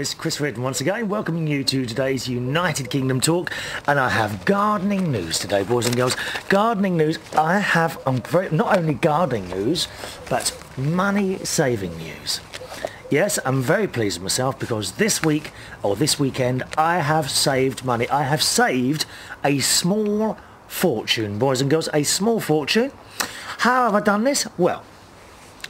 guys, Chris Reardon once again, welcoming you to today's United Kingdom talk, and I have gardening news today, boys and girls. Gardening news. I have not only gardening news, but money-saving news. Yes, I'm very pleased with myself because this week, or this weekend, I have saved money. I have saved a small fortune, boys and girls, a small fortune. How have I done this? Well,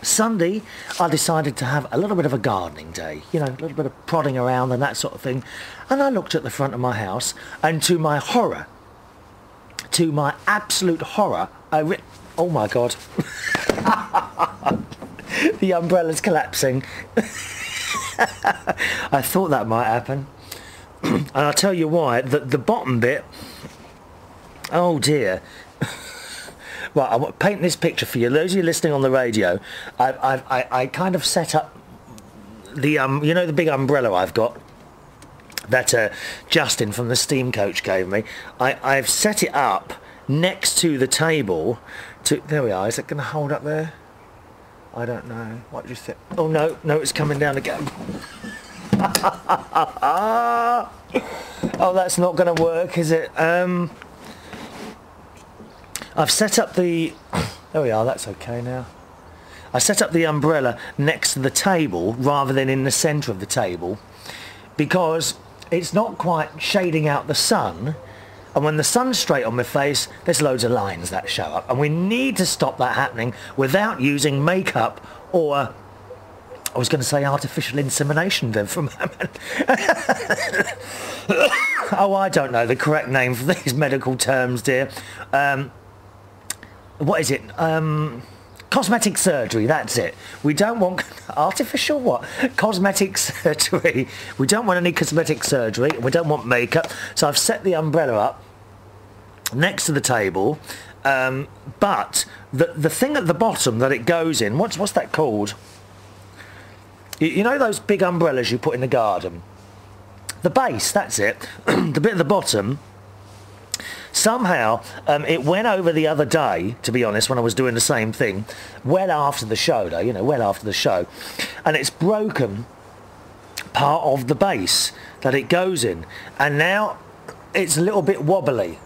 Sunday, I decided to have a little bit of a gardening day, you know, a little bit of prodding around and that sort of thing. And I looked at the front of my house, and to my horror, to my absolute horror, oh my God. The umbrella's collapsing. I thought that might happen. And I'll tell you why. The bottom bit, oh dear. Right, I want to paint this picture for you. Those of you listening on the radio, I kind of set up the, you know, the big umbrella I've got that Justin from the steam coach gave me. I've set it up next to the table. There we are. Is it going to hold up there? I don't know. What do you think? Oh no, it's coming down again. Oh, that's not going to work, is it? I've set up the... There we are, that's okay now. I set up the umbrella next to the table rather than in the centre of the table because it's not quite shading out the sun, and when the sun's straight on my face, there's loads of lines that show up, and we need to stop that happening without using makeup or... I was going to say artificial insemination then for a moment. Oh, I don't know the correct name for these medical terms, dear. What is it? Cosmetic surgery, that's it. We don't want... Artificial what? Cosmetic surgery. We don't want any cosmetic surgery. We don't want makeup. So I've set the umbrella up next to the table. But the thing at the bottom that it goes in, what's that called? You know those big umbrellas you put in the garden? The base, that's it. The bit at the bottom... Somehow, it went over the other day, to be honest, when I was doing the same thing, well after the show, though, you know, well after the show, and it's broken part of the base that it goes in, and now it's a little bit wobbly.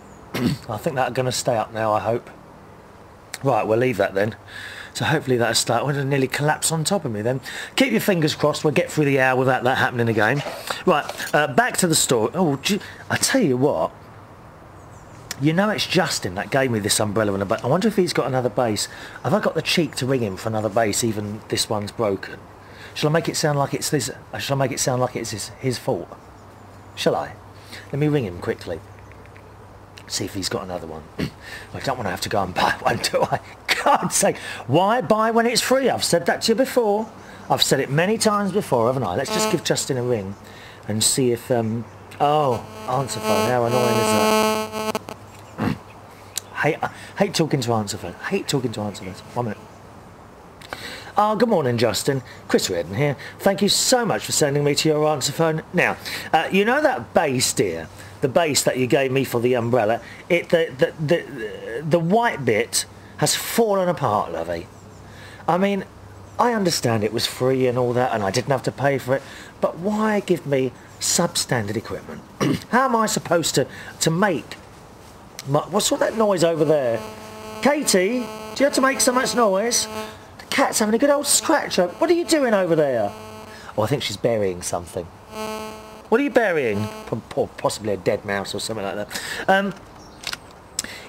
I think that's going to stay up now, I hope. Right, we'll leave that then. So hopefully that'll start. It'll nearly collapse on top of me then. Keep your fingers crossed, we'll get through the hour without that happening again. Right, back to the story. Oh, I tell you what. You know it's Justin that gave me this umbrella and a base. I wonder if he's got another base. Have I got the cheek to ring him for another base, even this one's broken? Shall I make it sound like it's this? Shall I make it sound like it's his fault? Shall I? Let me ring him quickly. See if he's got another one. I don't want to have to go and buy one, do I? God's sake! Why buy when it's free? I've said that to you before. I've said it many times before, haven't I? Let's just give Justin a ring and see if oh, answer phone. How annoying is that? Hate talking to answer phone. Hate talking to answer phones. 1 minute. Oh, good morning, Justin. Chris Reardon here. Thank you so much for sending me to your answer phone. Now, you know that base, dear? The base that you gave me for the umbrella? The white bit has fallen apart, lovey. I mean, I understand it was free and all that, and I didn't have to pay for it, but why give me substandard equipment? How am I supposed to make... What's all that noise over there? Katie, do you have to make so much noise? The cat's having a good old scratch up. What are you doing over there? Oh, I think she's burying something. What are you burying? Possibly a dead mouse or something like that.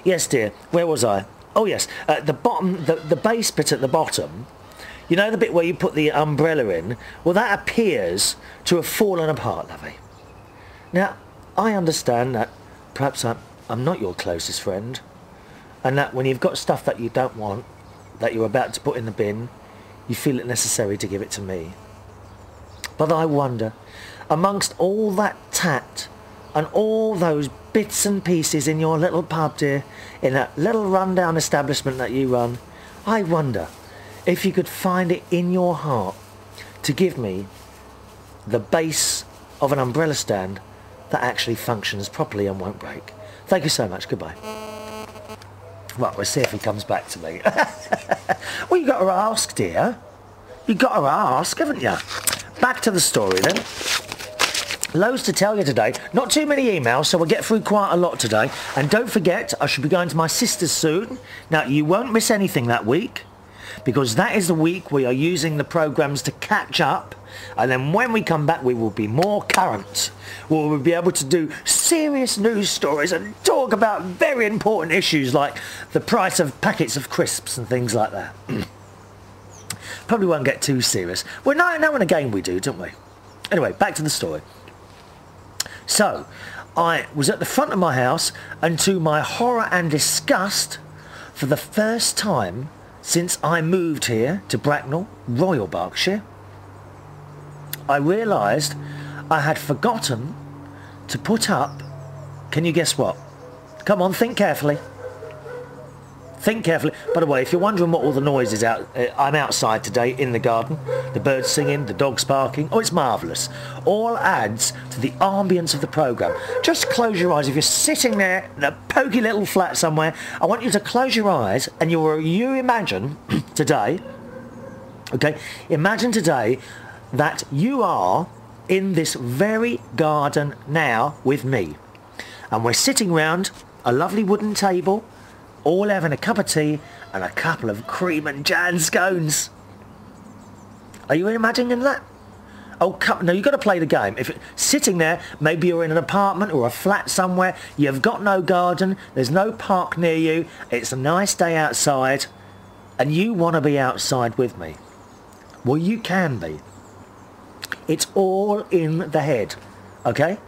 Yes, dear. Where was I? Oh, yes. The bottom, the base bit at the bottom. You know the bit where you put the umbrella in? Well, that appears to have fallen apart, lovey. Now, I understand that perhaps I'm not your closest friend, and that when you've got stuff that you don't want, that you're about to put in the bin, you feel it necessary to give it to me. But I wonder, amongst all that tat and all those bits and pieces in your little pub, dear, in that little rundown establishment that you run, I wonder if you could find it in your heart to give me the base of an umbrella stand that actually functions properly and won't break. Thank you so much. Goodbye. Right, we'll see if he comes back to me. Well, you got to ask, dear. You got to ask, haven't you? Back to the story then. Loads to tell you today. Not too many emails, so we'll get through quite a lot today. And don't forget, I should be going to my sister's soon. Now, you won't miss anything that week, because that is the week we are using the programmes to catch up. And then when we come back, we will be more current. We'll be able to do serious news stories and talk about very important issues like the price of packets of crisps and things like that. Probably won't get too serious. Well, now and again we do, don't we? Anyway, back to the story. So, I was at the front of my house, and to my horror and disgust, for the first time since I moved here to Bracknell, Royal Berkshire, I realised I had forgotten to put up, can you guess what? Come on, think carefully. Think carefully. By the way, if you're wondering what all the noise is out, I'm outside today in the garden. The birds singing, the dogs barking. Oh, it's marvellous. All adds to the ambience of the programme. Just close your eyes. If you're sitting there in a poky little flat somewhere, I want you to close your eyes and you imagine today, okay, imagine today that you are in this very garden now with me. And we're sitting round a lovely wooden table, all having a cup of tea and a couple of cream and jam scones. Are you imagining that? Oh, no, you've got to play the game. If sitting there, maybe you're in an apartment or a flat somewhere, you've got no garden, there's no park near you, it's a nice day outside, and you want to be outside with me. Well, you can be. It's all in the head, okay?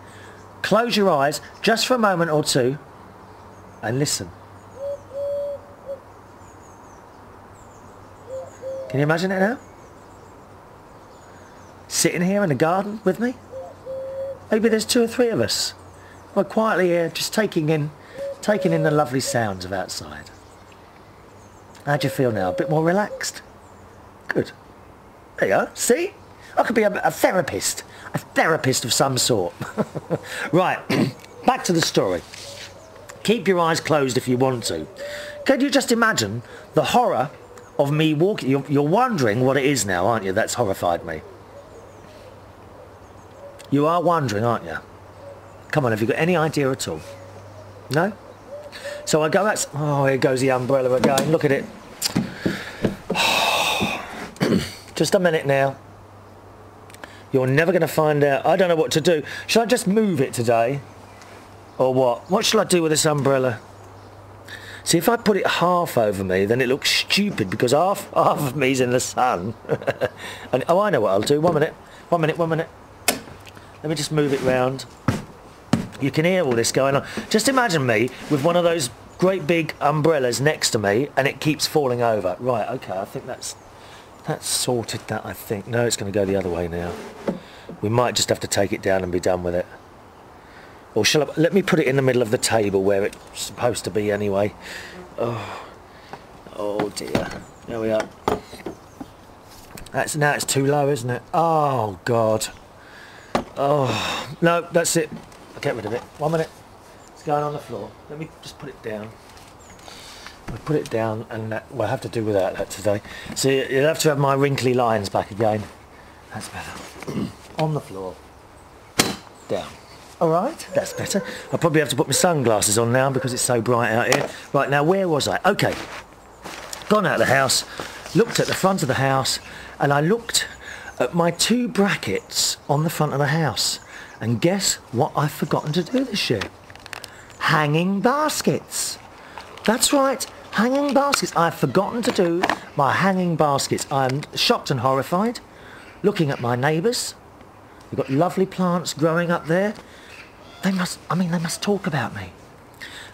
Close your eyes just for a moment or two and listen. Can you imagine it now? Sitting here in the garden with me? Maybe there's 2 or 3 of us. We're quietly here, just taking in the lovely sounds of outside. How do you feel now? A bit more relaxed? Good. There you go. See? I could be a therapist. A therapist of some sort. Right. Back to the story. Keep your eyes closed if you want to. Can you just imagine the horror of me walking? You're wondering what it is now, aren't you? That's horrified me. You are wondering, aren't you? Come on, have you got any idea at all? No? So I go out... Oh, here goes the umbrella again. Look at it. Just a minute now. You're never going to find out. I don't know what to do. Shall I just move it today? Or what? What shall I do with this umbrella? See, if I put it half over me, then it looks stupid because half of me's in the sun. And oh, I know what I'll do. 1 minute. 1 minute, 1 minute. Let me just move it round. You can hear all this going on. Just imagine me with one of those great big umbrellas next to me and it keeps falling over. Right, okay, I think that's sorted that, I think. No, it's going to go the other way now. We might just have to take it down and be done with it. Or shall I... Let me put it in the middle of the table where it's supposed to be anyway. Oh dear. There we are. Now it's too low, isn't it? Oh, God. Oh, no, that's it. I'll get rid of it. 1 minute. It's going on the floor. Let me just put it down. We'll put it down and we'll have to do without that today. So you'll have to have my wrinkly lines back again. That's better. On the floor. Down. Alright, that's better. I'll probably have to put my sunglasses on now because it's so bright out here. Right, now where was I? Okay. Gone out of the house, looked at the front of the house, and I looked at my 2 brackets on the front of the house. And guess what I've forgotten to do this year? Hanging baskets. That's right, hanging baskets. I've forgotten to do my hanging baskets. I'm shocked and horrified, looking at my neighbours. We've got lovely plants growing up there. They must talk about me.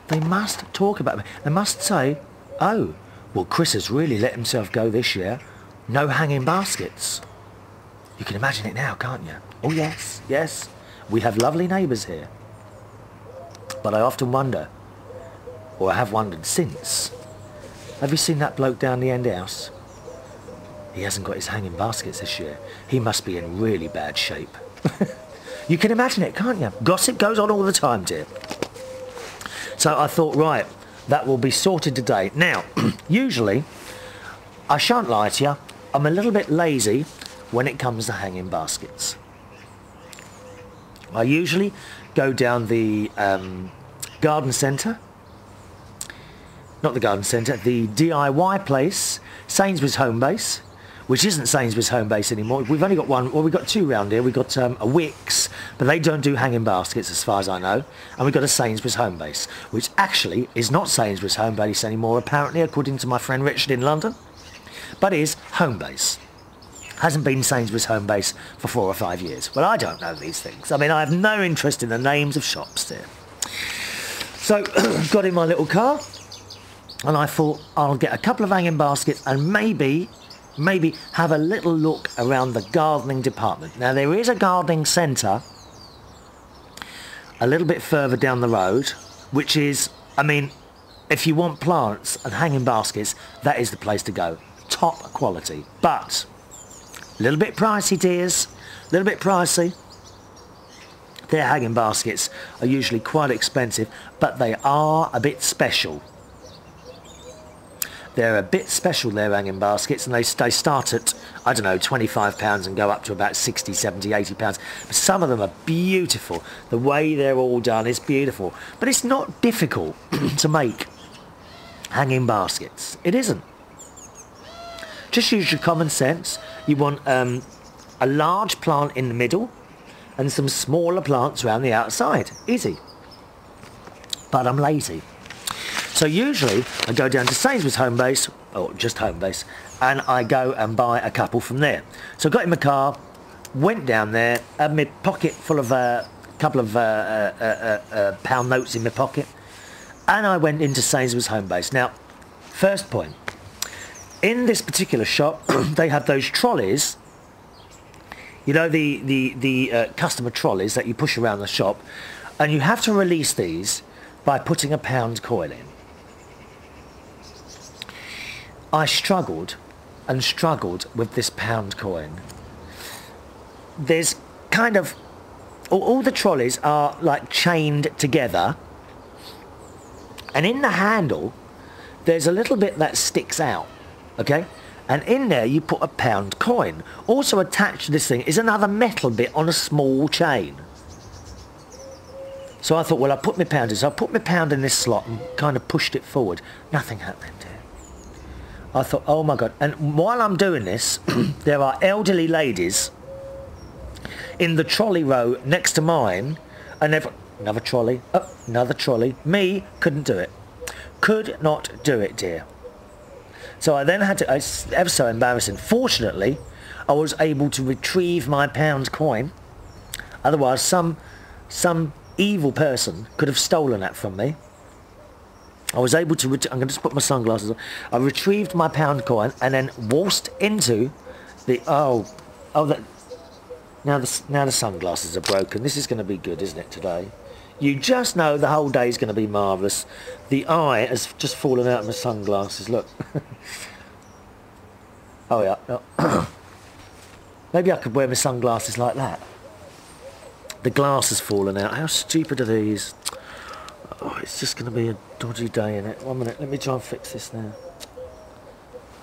They must talk about me. They must say, oh, well, Chris has really let himself go this year. No hanging baskets. You can imagine it now, can't you? Oh, yes, yes. We have lovely neighbours here. But I often wonder, or I have wondered since, have you seen that bloke down the end house? He hasn't got his hanging baskets this year. He must be in really bad shape. You can imagine it, can't you? Gossip goes on all the time, dear. So I thought, right, that will be sorted today. Now, usually, I shan't lie to you, I'm a little bit lazy when it comes to hanging baskets. I usually go down the garden centre. Not the garden centre, the DIY place, Sainsbury's Home Base, which isn't Sainsbury's Home Base anymore. We've only got one, well, we've got two round here. We've got a Wickes, but they don't do hanging baskets as far as I know. And we've got a Sainsbury's Home Base, which actually is not Sainsbury's Home Base anymore, apparently, according to my friend Richard in London, but is Home Base. Hasn't been Sainsbury's Home Base for 4 or 5 years. Well, I don't know these things. I mean, I have no interest in the names of shops there. So, got in my little car, and I thought I'll get a couple of hanging baskets and maybe have a little look around the gardening department. Now, there is a gardening centre a little bit further down the road, which is, I mean, if you want plants and hanging baskets, that is the place to go. Top quality, but a little bit pricey, dears, a little bit pricey. Their hanging baskets are usually quite expensive, but they are a bit special. They're a bit special, their hanging baskets, and they start at, I don't know, £25 and go up to about 60, 70, £80. But some of them are beautiful. The way they're all done is beautiful. But it's not difficult to make hanging baskets. It isn't. Just use your common sense. You want a large plant in the middle and some smaller plants around the outside. Easy. But I'm lazy. So usually I go down to Sainsbury's Home Base, or just Home Base, and I go and buy a couple from there. So I got in my car, went down there, had my pocket full of a couple of pound notes in my pocket, and I went into Sainsbury's Home Base. Now, first point, in this particular shop, they have those trolleys, you know, the customer trolleys that you push around the shop, and you have to release these by putting a pound coin in. I struggled and struggled with this pound coin. There's kind of, all the trolleys are like chained together, and in the handle there's a little bit that sticks out, okay? And in there you put a pound coin. Also attached to this thing is another metal bit on a small chain. So I thought, well, I'll put my pound in. So I put my pound in this slot and kind of pushed it forward. Nothing happened here. I thought, oh my God. And while I'm doing this, there are elderly ladies in the trolley row next to mine, and they've, another trolley, oh, another trolley. Me, couldn't do it. Could not do it, dear. So I then had to, it's ever so embarrassing. Fortunately, I was able to retrieve my pound coin. Otherwise, some evil person could have stolen that from me. I was able to, I'm going to just put my sunglasses on. I retrieved my pound coin and then waltzed into the, now the sunglasses are broken. This is going to be good, isn't it, today? You just know the whole day is going to be marvellous. The eye has just fallen out of my sunglasses, look. Oh yeah. Maybe I could wear my sunglasses like that. The glass has fallen out. How stupid are these? Oh, it's just going to be a dodgy day, innit? 1 minute, let me try and fix this now.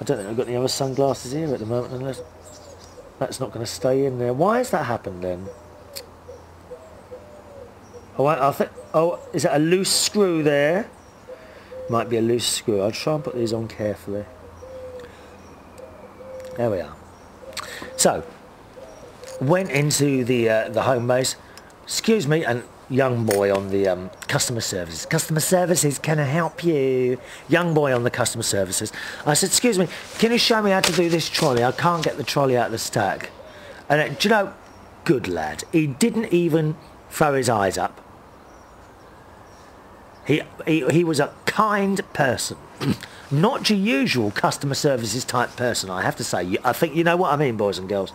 I don't think I've got any other sunglasses here at the moment, unless that's not going to stay in there. Why has that happened then? Oh, I think. Oh, is that a loose screw there? Might be a loose screw. I'll try and put these on carefully. There we are. So, went into the home base. Excuse me, and young boy on the customer services. Customer services, can I help you? Young boy on the customer services. I said, excuse me, can you show me how to do this trolley? I can't get the trolley out of the stack. And do you know, good lad. He didn't even throw his eyes up. He was a kind person. Not your usual customer services type person, I have to say. I think you know what I mean, boys and girls.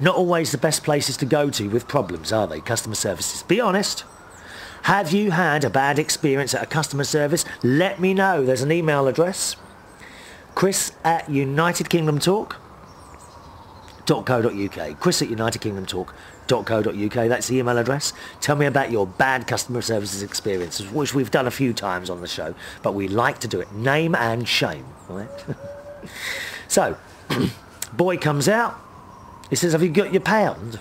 Not always the best places to go to with problems, are they? Customer services. Be honest. Have you had a bad experience at a customer service? Let me know. There's an email address. Chris@unitedkingdomtalk.co.uk. Chris@unitedkingdomtalk.co.uk. That's the email address. Tell me about your bad customer services experiences, which we've done a few times on the show, but we like to do it. Name and shame. Right? So, boy comes out. He says, have you got your pound?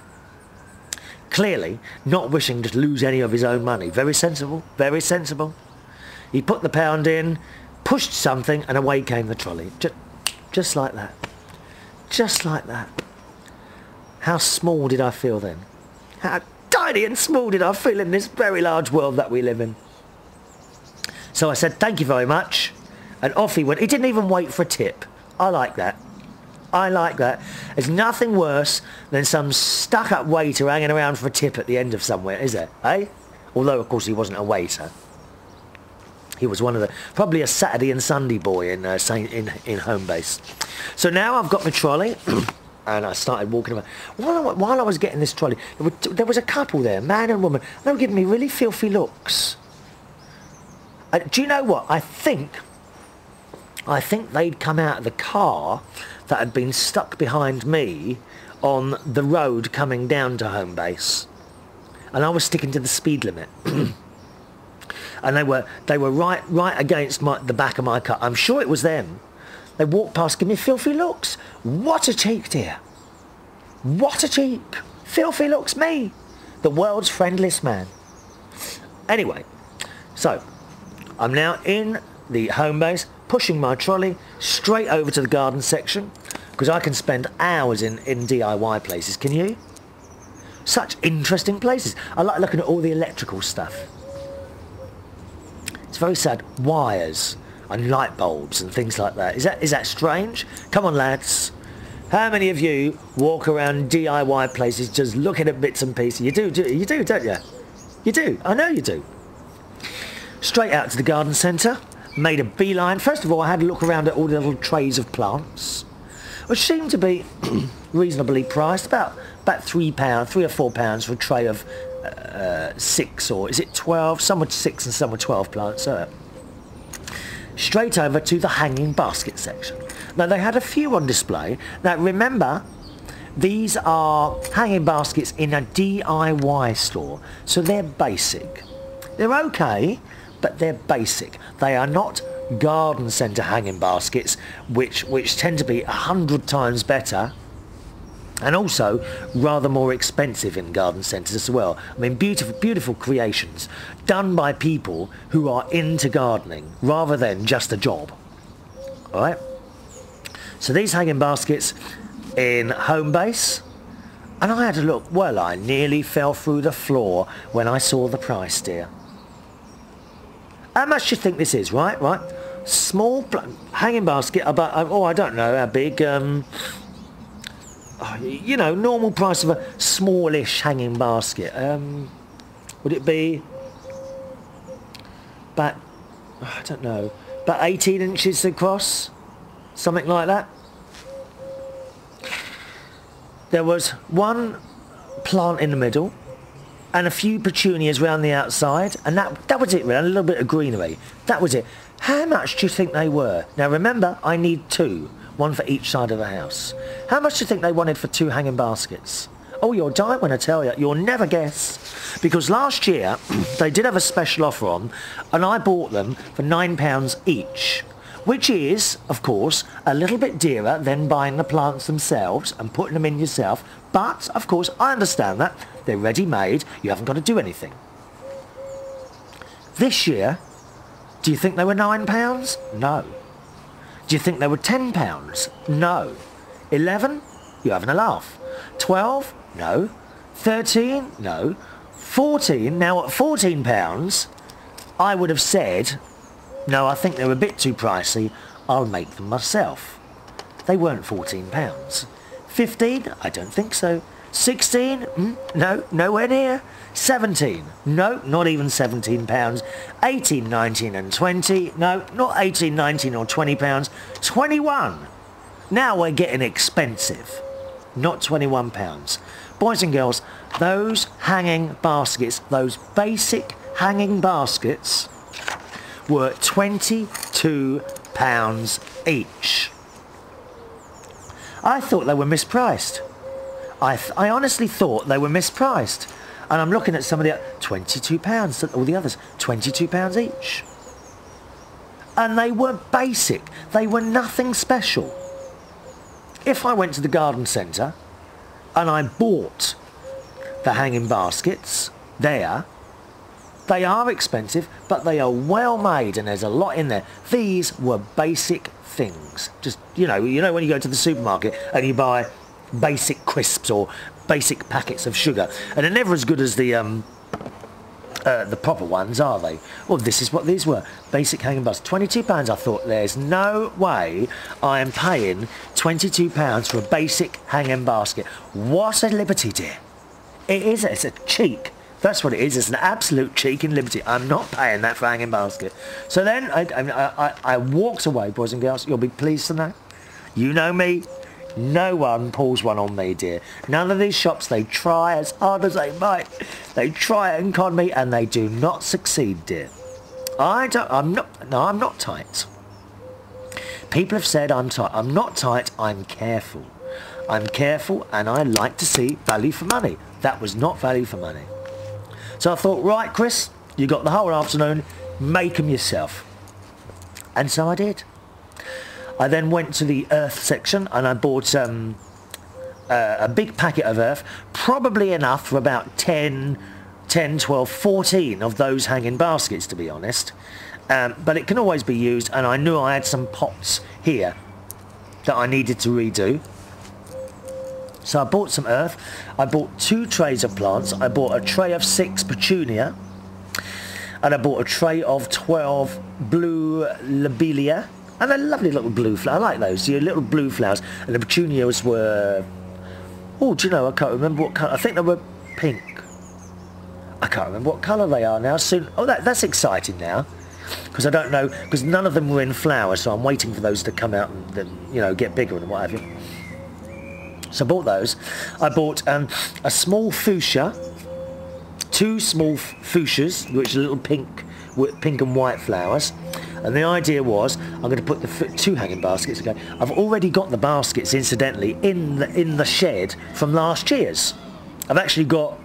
clearly not wishing to lose any of his own money. Very sensible, very sensible. He put the pound in, pushed something, and away came the trolley. Just like that. Just like that. How small did I feel then? How tiny and small did I feel in this very large world that we live in? So I said, thank you very much. And off he went. He didn't even wait for a tip. I like that. I like that. There's nothing worse than some stuck-up waiter hanging around for a tip at the end of somewhere, is there? Eh? Although, of course, he wasn't a waiter. He was one of the... probably a Saturday and Sunday boy in home base. So now I've got my trolley... and I started walking around. While I was getting this trolley, there was a couple there, man and woman. They were giving me really filthy looks. Do you know what? I think they'd come out of the car that had been stuck behind me on the road coming down to home base. And I was sticking to the speed limit. And they were right against the back of my car. I'm sure it was them. They walked past, giving me filthy looks. What a cheek, dear. What a cheek. Filthy looks, me. The world's friendliest man. Anyway, so I'm now in the home base, pushing my trolley straight over to the garden section, because I can spend hours in DIY places. Can you? Such interesting places. I like looking at all the electrical stuff. It's very sad. Wires and light bulbs and things like that. Is that strange? Come on, lads. How many of you walk around DIY places just looking at bits and pieces? You do, don't you? You do. I know you do. Straight out to the garden centre. Made a beeline. First of all, I had a look around at all the little trays of plants, which seemed to be reasonably priced. About £3, £3 or £4 for a tray of 6, or is it 12? Some were 6 and some were 12 plants. Straight over to the hanging basket section. Now they had a few on display. Now remember, these are hanging baskets in a DIY store, so they're basic. They're okay, but they're basic. They are not garden centre hanging baskets, which tend to be 100 times better, and also rather more expensive in garden centres as well. I mean, beautiful creations done by people who are into gardening rather than just a job. All right. So these hanging baskets in home base, and I had a look. Well, I nearly fell through the floor when I saw the price, dear. How much do you think this is? Right. Small hanging basket about, I don't know how big. You know, normal price of a smallish hanging basket. Would it be about, I don't know, about 18 inches across? Something like that. There was one plant in the middle and a few petunias round the outside, and that was it really, a little bit of greenery. That was it. How much do you think they were? Now remember, I need 2. One for each side of the house. How much do you think they wanted for 2 hanging baskets? Oh, you'll die when I tell you. You'll never guess. Because last year, they did have a special offer on, and I bought them for £9 each. Which is, of course, a little bit dearer than buying the plants themselves and putting them in yourself. But, of course, I understand that. They're ready-made. You haven't got to do anything. This year, do you think they were £9? No. Do you think they were £10? No. 11? You're having a laugh. 12? No. 13? No. 14? Now at £14, I would have said, no, I think they're a bit too pricey. I'll make them myself. They weren't £14. 15? I don't think so. 16? No, nowhere near. 17? No, not even £17. 18, 19 and 20? No, not 18, 19 or £20. 21. Now we're getting expensive. Not £21. Boys and girls, those hanging baskets, those basic hanging baskets were £22 each. I thought they were mispriced. I honestly thought they were mispriced. And I'm looking at some of the £22, all the others, £22 each. And they were basic. They were nothing special. If I went to the garden centre and I bought the hanging baskets there. They are expensive, but they are well made, and there's a lot in there. These were basic things. Just, you know when you go to the supermarket and you buy basic crisps or basic packets of sugar, and they're never as good as the proper ones, are they? Well, this is what these were. Basic hanging baskets. £22. I thought, there's no way I am paying £22 for a basic hanging basket. What a liberty, dear. It is. It's a cheek. That's what it is. It's an absolute cheek and liberty. I'm not paying that for a hanging basket. So then I walked away, boys and girls. You'll be pleased to know. You know me. No one pulls one on me, dear. None of these shops, they try as hard as they might. They try and con me, and they do not succeed, dear. I'm not tight. People have said I'm tight. I'm not tight, I'm careful. I'm careful, and I like to see value for money. That was not value for money. So I thought, right, Chris, you got the whole afternoon, make them yourself. And so I did. I then went to the earth section and I bought a big packet of earth, probably enough for about 10, 12, 14 of those hanging baskets, to be honest. But it can always be used, and I knew I had some pots here that I needed to redo. So I bought some earth. I bought 2 trays of plants. I bought a tray of 6 petunia, and I bought a tray of 12 blue lobelia. And they're lovely little blue flowers. I like those, your little blue flowers. And the petunias were... Oh, do you know, I can't remember what colour. I think they were pink. I can't remember what colour they are now. Soon. Oh, that's exciting now. Because I don't know, because none of them were in flower, so I'm waiting for those to come out and, you know, get bigger and what have you. So I bought those. I bought a small fuchsia, 2 small fuchsias, which are little pink and white flowers. And the idea was, I'm going to put the 2 hanging baskets. Okay, I've already got the baskets, incidentally, in the shed from last year's. I've actually got,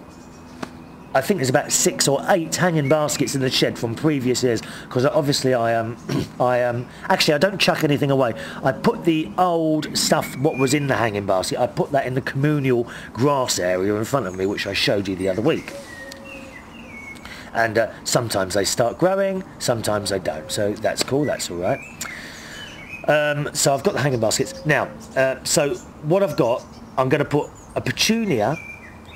I think there's about 6 or 8 hanging baskets in the shed from previous years. Because obviously actually I don't chuck anything away. I put the old stuff, what was in the hanging basket, I put that in the communal grass area in front of me, which I showed you the other week. And sometimes they start growing, sometimes they don't. So that's cool, that's all right. So I've got the hanging baskets. Now, so what I've got, I'm going to put a petunia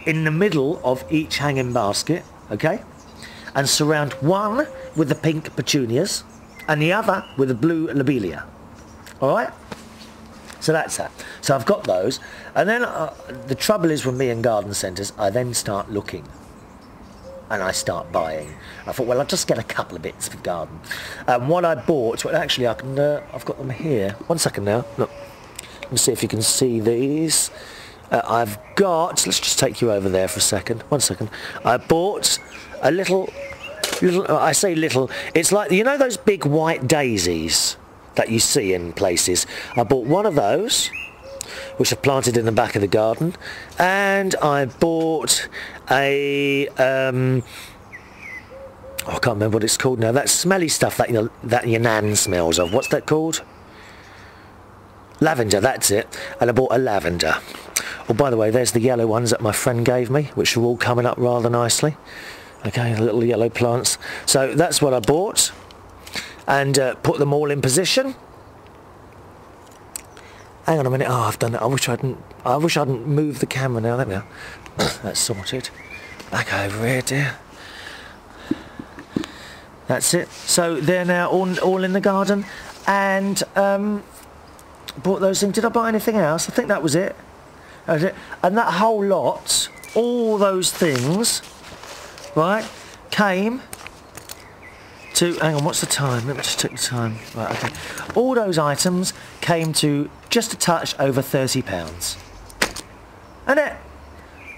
in the middle of each hanging basket, okay? And surround one with the pink petunias and the other with the blue lobelia. All right? So that's that. So I've got those. And then the trouble is with me in garden centres, I then start looking. And I start buying. I thought, well, I'll just get a couple of bits for the garden. What I bought, well, actually, I've got them here. 1 second now. Look, let me see if you can see these. I've got. Let's just take you over there for a second. 1 second. I bought a little. I say little. It's like, you know those big white daisies that you see in places. I bought one of those, which I planted in the back of the garden, and I bought a I can't remember what it's called now. That smelly stuff that your nan smells of. What's that called? Lavender. That's it. And I bought a lavender. Oh, by the way, there's the yellow ones that my friend gave me, which are all coming up rather nicely. Okay, the little yellow plants. So that's what I bought, and put them all in position. Hang on a minute. Oh, I've done it. I wish I hadn't moved the camera now. There we are. That's sorted. Back over here, dear. That's it. So they're now all in the garden, and bought those things. Did I buy anything else? I think that was it. That was it. And that whole lot, all those things, right, came to, hang on, what's the time? Let me just check the time. Right, okay. All those items came to just a touch over £30. And it,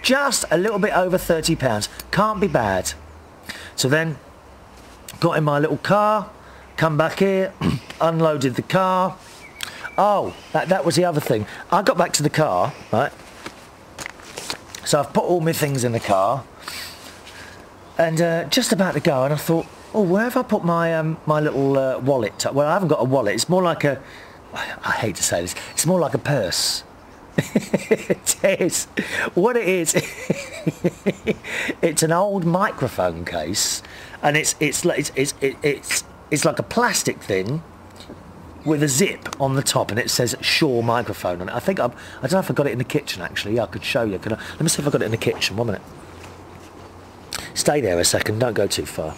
just a little bit over £30. Can't be bad. So then, got in my little car, come back here, unloaded the car. Oh, that was the other thing. I got back to the car, right? So I've put all my things in the car, and just about to go, and I thought, oh, where have I put my my little wallet? Well, I haven't got a wallet. It's more like a, I hate to say this, it's more like a purse. It is. What it is, it's an old microphone case, and it's like a plastic thing with a zip on the top, and it says Shure microphone on it. I don't know if I got it in the kitchen actually. I could show you. Let me see if I got it in the kitchen. 1 minute. Stay there a second. Don't go too far.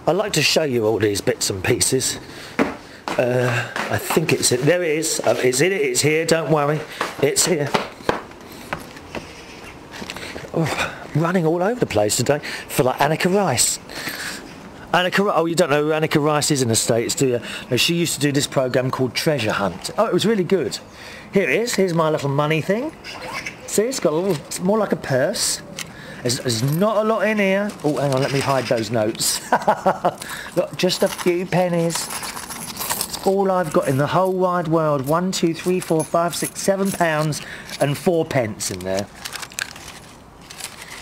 I'd like to show you all these bits and pieces. I think it's it. There it is. It's here. Don't worry. It's here. Oh, running all over the place today. Feel like Annika Rice. Oh, you don't know who Annika Rice is in the States, do you? No, she used to do this programme called Treasure Hunt. Oh, it was really good. Here it is. Here's my little money thing. See, it's got a little, it's more like a purse. There's not a lot in here. Oh, hang on, let me hide those notes. Got just a few pennies. It's all I've got in the whole wide world. 1, 2, 3, 4, 5, 6, 7 pounds and 4 pence in there.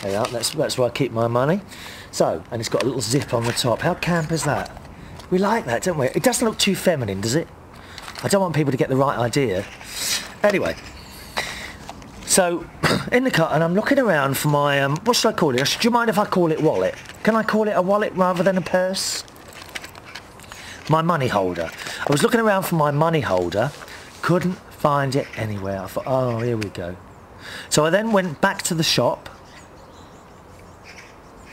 There you are. That's where I keep my money. So, and it's got a little zip on the top. How camp is that? We like that, don't we? It doesn't look too feminine, does it? I don't want people to get the right idea. Anyway, so in the car, and I'm looking around for my, what should I call it? Do you mind if I call it wallet? Can I call it a wallet rather than a purse? My money holder. I was looking around for my money holder, couldn't find it anywhere. I thought, oh, here we go. So I then went back to the shop.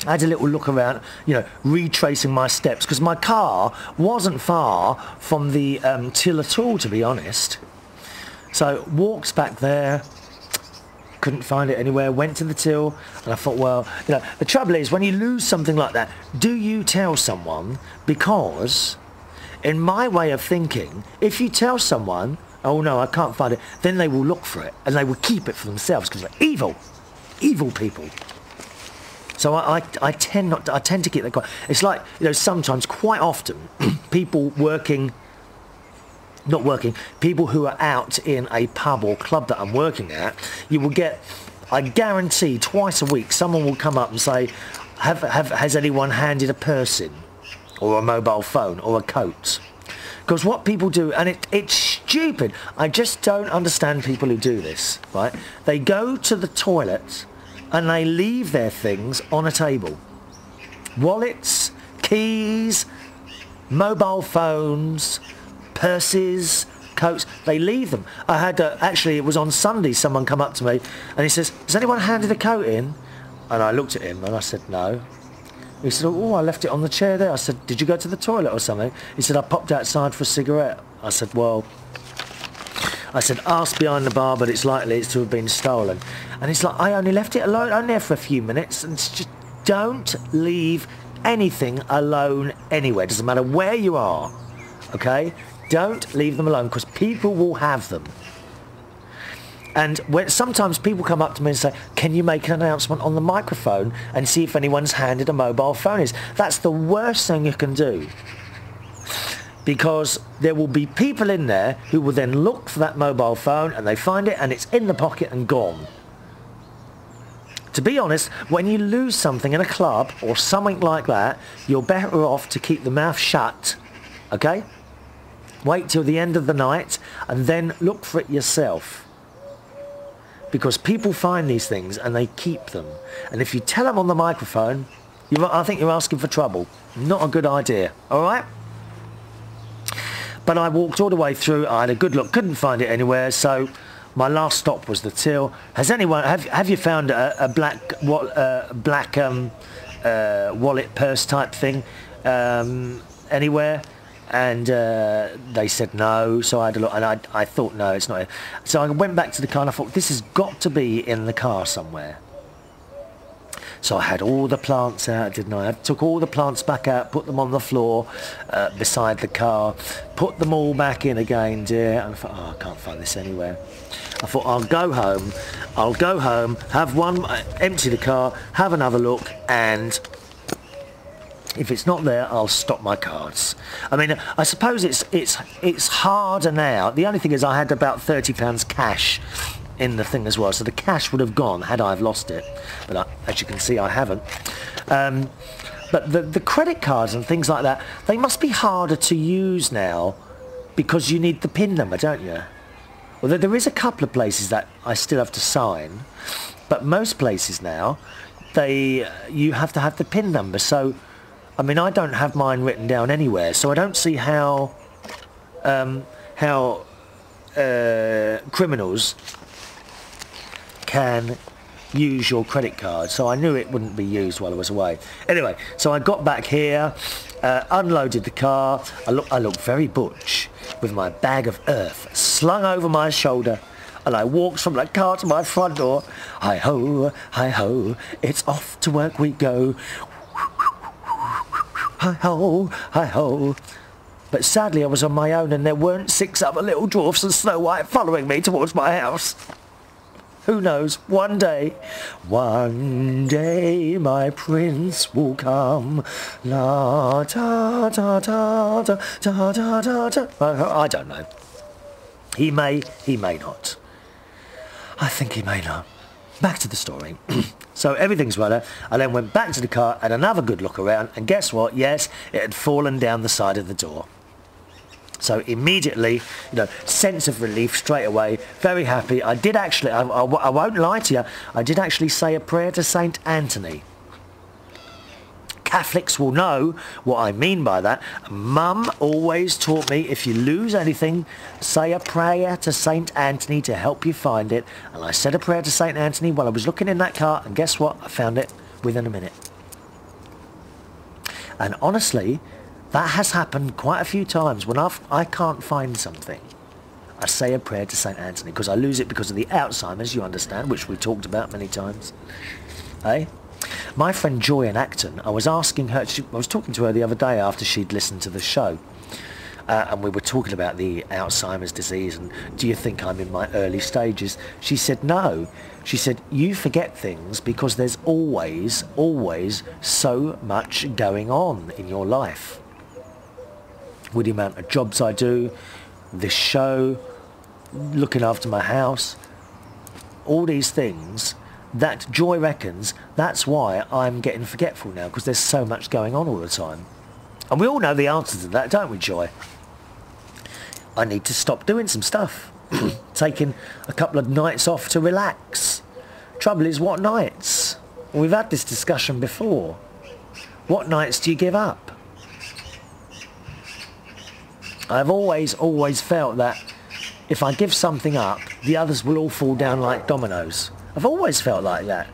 I had a little look around, you know, retracing my steps, because my car wasn't far from the till at all, to be honest. So walked back there, couldn't find it anywhere, went to the till, and I thought, well, you know, the trouble is when you lose something like that, do you tell someone? Because in my way of thinking, if you tell someone, oh no, I can't find it, then they will look for it and they will keep it for themselves, because they're evil people. So I tend to keep that quiet. It's like, you know, sometimes, quite often, people people who are out in a pub or club that I'm working at, you will get, I guarantee, twice a week, someone will come up and say, has anyone handed a purse in? Or a mobile phone, or a coat? Because what people do, and it's stupid, I just don't understand people who do this, right? They go to the toilet and they leave their things on a table. Wallets, keys, mobile phones, purses, coats, they leave them. I had, actually it was on Sunday, someone come up to me and he says, has anyone handed a coat in? And I looked at him and I said, no. He said, oh, I left it on the chair there. I said, did you go to the toilet or something? He said, I popped outside for a cigarette. I said, well, ask behind the bar, but it's likely it's to have been stolen. And he's like, I only left it alone, only there for a few minutes. And it's just, don't leave anything alone anywhere. Doesn't matter where you are, okay? Don't leave them alone, because people will have them. And when sometimes people come up to me and say, can you make an announcement on the microphone and see if anyone's handed a mobile phone? That's the worst thing you can do. Because there will be people in there who will then look for that mobile phone and they find it and it's in the pocket and gone. To be honest, when you lose something in a club or something like that, you're better off to keep the mouth shut, okay? Wait till the end of the night and then look for it yourself. Because people find these things and they keep them. And if you tell them on the microphone, I think you're asking for trouble. Not a good idea, all right? But I walked all the way through, I had a good look, couldn't find it anywhere, so my last stop was the till. Has anyone, have you found a black wallet purse type thing anywhere? And they said no, so I had a look, and I thought, no, it's not here. So I went back to the car and I thought, this has got to be in the car somewhere. So I had all the plants out, didn't I? I took all the plants back out, put them on the floor beside the car, put them all back in again, dear. And I thought, oh, I can't find this anywhere. I thought, I'll go home, have one, empty the car, have another look, and if it's not there, I'll stop my cards. I mean, I suppose it's harder now. The only thing is I had about £30 cash in the thing as well, so the cash would have gone had I have lost it, but as you can see, I haven't. But the credit cards and things like that, they must be harder to use now because you need the PIN number, don't you? Well, there is a couple of places that I still have to sign, but most places now, you have to have the PIN number. So, I mean, I don't have mine written down anywhere, so I don't see how criminals can use your credit card. So I knew it wouldn't be used while I was away. Anyway, so I got back here, unloaded the car. I looked very butch with my bag of earth slung over my shoulder, and I walked from the car to my front door. Hi-ho, hi-ho, it's off to work we go. Hi-ho, hi-ho. But sadly I was on my own, and there weren't 6 other little dwarfs and Snow White following me towards my house. Who knows, one day my prince will come. La ta ta ta ta ta ta ta ta. I don't know. He may not. I think he may not. Back to the story. So everything's right. I then went back to the car, had another good look around, and guess what? Yes, it had fallen down the side of the door. So immediately, sense of relief straight away, very happy. I did actually, I won't lie to you, I did actually say a prayer to Saint Anthony. Catholics will know what I mean by that. Mum always taught me, if you lose anything, say a prayer to Saint Anthony to help you find it. And I said a prayer to Saint Anthony while I was looking in that car, and guess what? I found it within a minute. And honestly, that has happened quite a few times. When I can't find something, I say a prayer to St. Anthony, because I lose it because of the Alzheimer's, you understand, which we talked about many times. Eh? My friend Joy in Acton, I was asking her, I was talking to her the other day after she'd listened to the show, and we were talking about the Alzheimer's disease, and do you think I'm in my early stages? She said no. She said, you forget things because there's always so much going on in your life. With the amount of jobs I do, this show, looking after my house, all these things, that Joy reckons that's why I'm getting forgetful now, because there's so much going on all the time. And we all know the answer to that, don't we, Joy? I need to stop doing some stuff. Taking a couple of nights off to relax. Trouble is, what nights? We've had this discussion before. What nights do you give up? I've always felt that if I give something up, the others will all fall down like dominoes. I've always felt like that.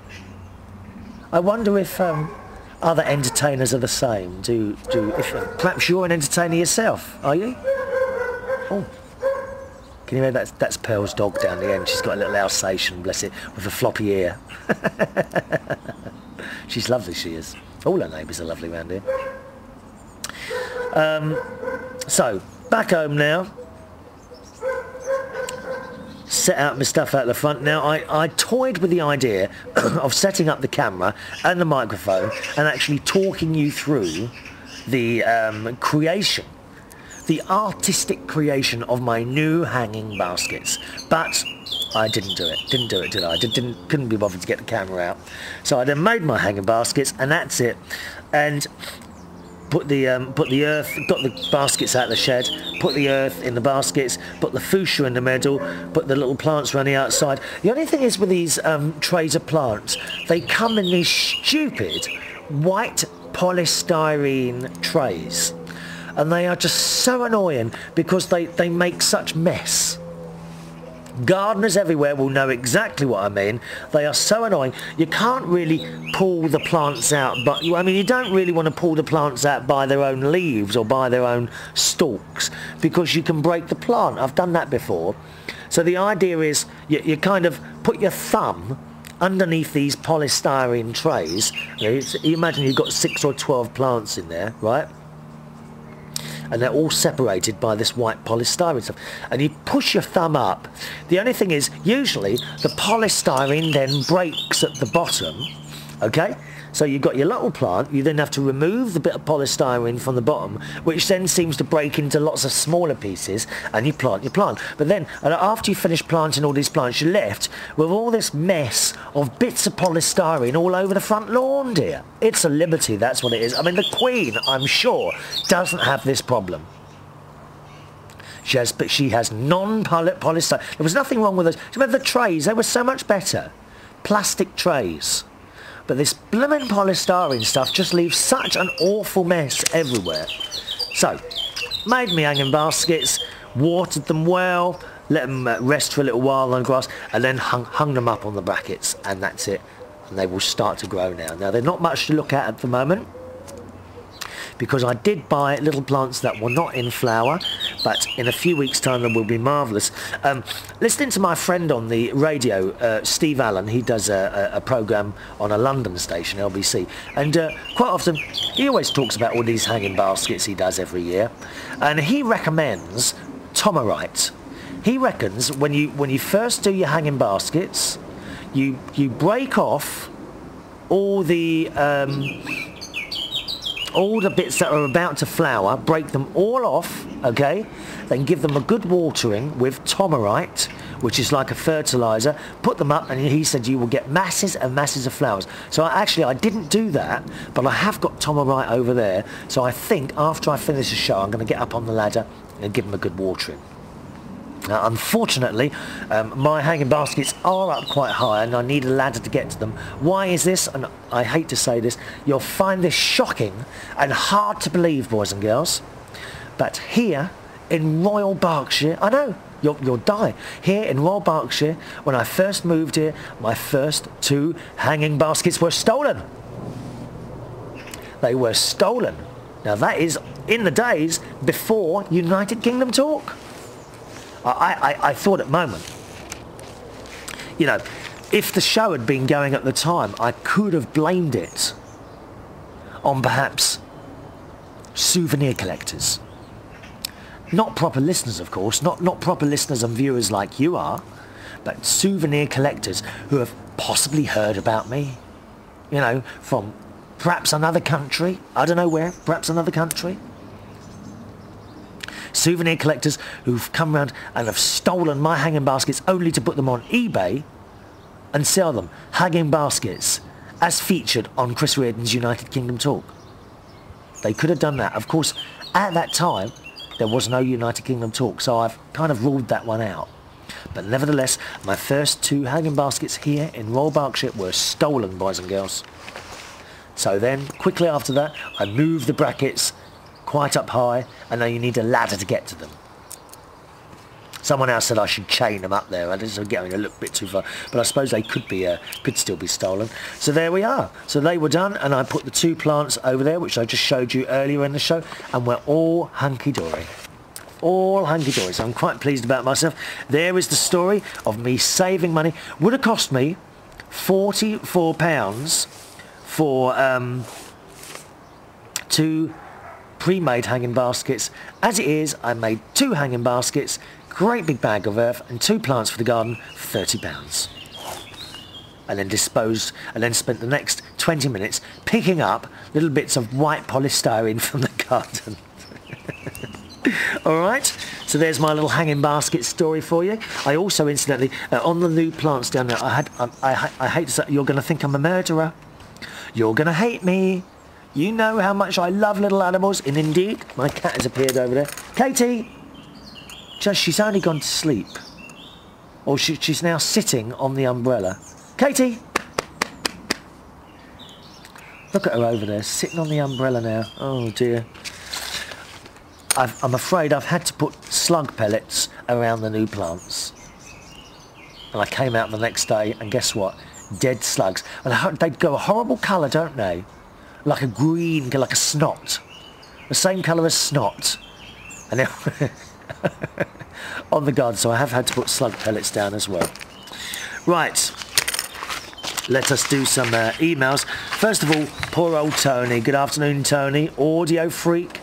I wonder if other entertainers are the same. Perhaps you're an entertainer yourself, are you? Oh, can you hear that? That's Pearl's dog down the end. She's got a little Alsatian, bless it, with a floppy ear. She's lovely, she is. All her neighbours are lovely around here. So, back home now. Set out my stuff out the front. Now, I toyed with the idea of setting up the camera and the microphone and actually talking you through the creation, the artistic creation of my new hanging baskets. But I didn't do it. Didn't do it, did I? Couldn't be bothered to get the camera out. So I then made my hanging baskets, and that's it. And put the earth, got the baskets out of the shed, put the earth in the baskets, put the fuchsia in the middle, put the little plants around the outside. The only thing is with these trays of plants, they come in these stupid white polystyrene trays, and they are just so annoying because they make such mess. Gardeners everywhere will know exactly what I mean. They are so annoying. You can't really pull the plants out, but I mean, you don't really want to pull the plants out by their own leaves or by their own stalks, because you can break the plant. I've done that before. So the idea is you kind of put your thumb underneath these polystyrene trays. You imagine you've got 6 or 12 plants in there, right? And they're all separated by this white polystyrene stuff. And you push your thumb up. The only thing is, usually, the polystyrene then breaks at the bottom, okay? So you've got your little plant, you then have to remove the bit of polystyrene from the bottom, which then seems to break into lots of smaller pieces, and you plant your plant. But then, after you finish planting all these plants, you're left with all this mess of bits of polystyrene all over the front lawn, dear. It's a liberty, that's what it is. I mean, the Queen, I'm sure, doesn't have this problem. But she has non-polystyrene. There was nothing wrong with those. Do you remember the trays? They were so much better. Plastic trays. But this blooming polystyrene stuff just leaves such an awful mess everywhere. So, made me hanging baskets, watered them well, let them rest for a little while on the grass, and then hung them up on the brackets, and that's it. And they will start to grow now. Now, they're not much to look at the moment, because I did buy little plants that were not in flower, but in a few weeks' time they will be marvellous. Listening to my friend on the radio, Steve Allen, he does a programme on a London station, LBC, and quite often he always talks about all these hanging baskets he does every year, and he recommends Tomerite. He reckons when you first do your hanging baskets, you break off all the bits that are about to flower, break them all off, okay? Then give them a good watering with Tomerite, which is like a fertiliser, put them up, and he said you will get masses and masses of flowers. So I didn't do that, but I have got Tomerite over there, so I think after I finish the show I'm going to get up on the ladder and give them a good watering. Now, unfortunately, my hanging baskets are up quite high and I need a ladder to get to them. Why is this? And I hate to say this, you'll find this shocking and hard to believe, boys and girls, but here in Royal Berkshire, I know, you'll die. Here in Royal Berkshire, when I first moved here, my first 2 hanging baskets were stolen. They were stolen. Now that is in the days before United Kingdom talk. I thought at the moment, you know, if the show had been going at the time, I could have blamed it on perhaps souvenir collectors. Not proper listeners, of course, not proper listeners and viewers like you are, but souvenir collectors who have possibly heard about me, you know, from perhaps another country, I don't know where, perhaps another country. Souvenir collectors who've come around and have stolen my hanging baskets only to put them on eBay and sell them. Hanging baskets as featured on Chris Reardon's United Kingdom Talk. They could have done that. Of course, at that time, there was no United Kingdom Talk, so I've kind of ruled that one out. But nevertheless, my first 2 hanging baskets here in Royal Berkshire were stolen, boys and girls. So then, quickly after that, I moved the brackets quite up high, and now you need a ladder to get to them. Someone else said I should chain them up there. I just getting a little bit too far, but I suppose they could still be stolen. So there we are. So they were done, and I put the 2 plants over there, which I just showed you earlier in the show, and we're all hunky-dory. All hunky-dory. So I'm quite pleased about myself. There is the story of me saving money. Would have cost me £44 for 2 pre-made hanging baskets. As it is, I made 2 hanging baskets, great big bag of earth, and 2 plants for the garden for £30. And then disposed, and then spent the next 20 minutes picking up little bits of white polystyrene from the garden. Alright, so there's my little hanging basket story for you. I also, incidentally, on the new plants down there, I hate to say, you're going to think I'm a murderer. You're going to hate me. You know how much I love little animals, and indeed, my cat has appeared over there. Katie! She's only gone to sleep. Or she's now sitting on the umbrella. Katie! Look at her over there, sitting on the umbrella now. Oh dear. I'm afraid I've had to put slug pellets around the new plants. And I came out the next day, and guess what? Dead slugs. And they go a horrible colour, don't they? Like a green, like a snot. The same colour as snot. And then on the garden, so I have had to put slug pellets down as well. Right. Let us do some emails. First of all, poor old Tony. Good afternoon, Tony. Audio freak.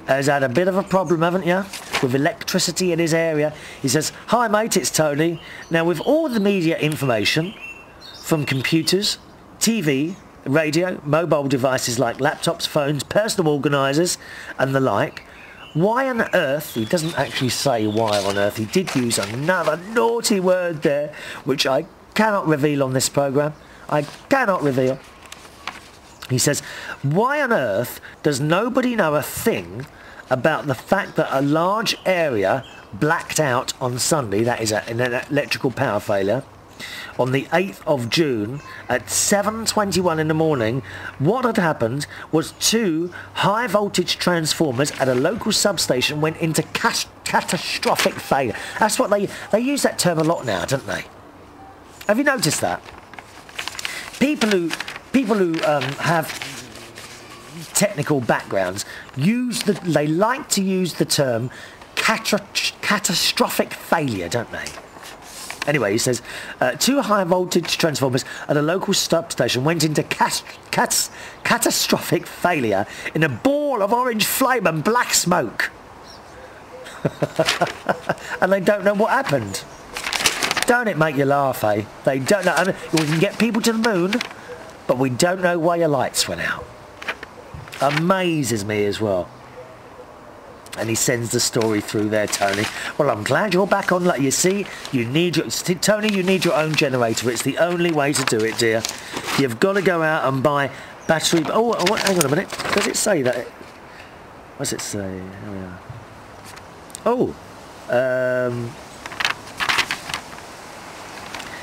Has had a bit of a problem, haven't you? With electricity in his area. He says, "Hi mate, it's Tony. Now with all the media information from computers, TV, radio, mobile devices like laptops, phones, personal organisers and the like, why on earth," he doesn't actually say why on earth, he did use another naughty word there, which I cannot reveal on this programme. I cannot reveal. He says, "Why on earth does nobody know a thing about the fact that a large area blacked out on Sunday, that is an electrical power failure, on the 8th of June at 7:21 in the morning. What had happened was 2 high voltage transformers at a local substation went into catastrophic failure. That's what they use that term a lot now, don't they? Have you noticed that? People who have technical backgrounds they like to use the term catastrophic failure, don't they? Anyway, he says, 2 high-voltage transformers at a local substation went into catastrophic failure in a ball of orange flame and black smoke. And they don't know what happened. Don't it make you laugh, eh? They don't know. I mean, we can get people to the moon, but we don't know why your lights went out. Amazes me as well. And he sends the story through there, Tony. Well, I'm glad you're back on. Like you see, Tony, you need your own generator. It's the only way to do it, dear. You've got to go out and buy battery. Oh, hang on a minute. Does it say that? What does it say? Here we are. Oh,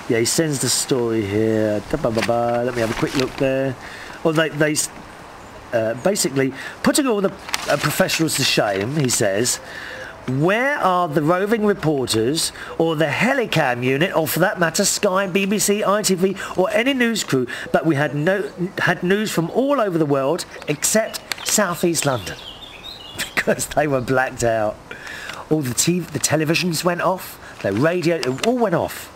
yeah, he sends the story here. Let me have a quick look there. Well, they basically, putting all the professionals to shame, he says, where are the roving reporters or the Helicam unit, or for that matter Sky, BBC, ITV or any news crew, but we had news from all over the world except South East London because they were blacked out. All the televisions went off, the radio, it all went off.